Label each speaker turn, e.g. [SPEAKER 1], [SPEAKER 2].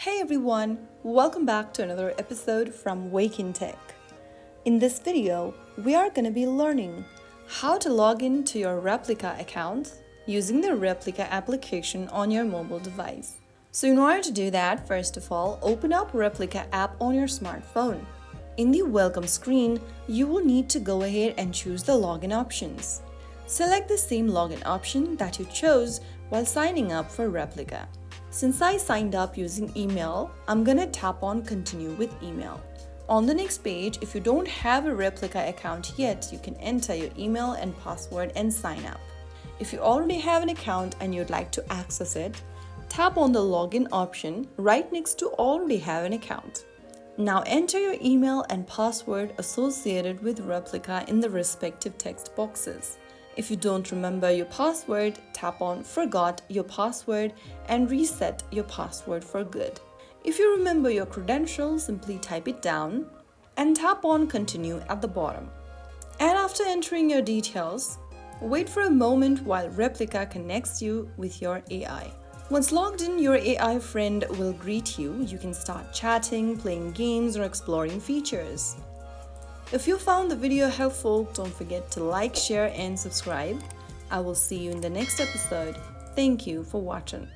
[SPEAKER 1] Hey everyone, welcome back to another episode from Wake&Tech. In this video, we are going to be learning how to log in to your Replica account using the Replica application on your mobile device. So in order to do that, first of all, open up Replica app on your smartphone. In the welcome screen, you will need to go ahead and choose the login options. Select the same login option that you chose while signing up for Replica. Since I signed up using email, I'm gonna tap on continue with email. On the next page, if you don't have a Replica account yet, you can enter your email and password and sign up. If you already have an account and you'd like to access it, tap on the login option right next to already have an account. Now enter your email and password associated with Replica in the respective text boxes. If you don't remember your password, tap on Forgot Your Password and reset your password for good. If you remember your credentials, simply type it down and tap on Continue at the bottom. And after entering your details, wait for a moment while Replica connects you with your AI. Once logged in, your AI friend will greet you. You can start chatting, playing games, or exploring features. If you found the video helpful, don't forget to like, share, and subscribe. I will see you in the next episode. Thank you for watching.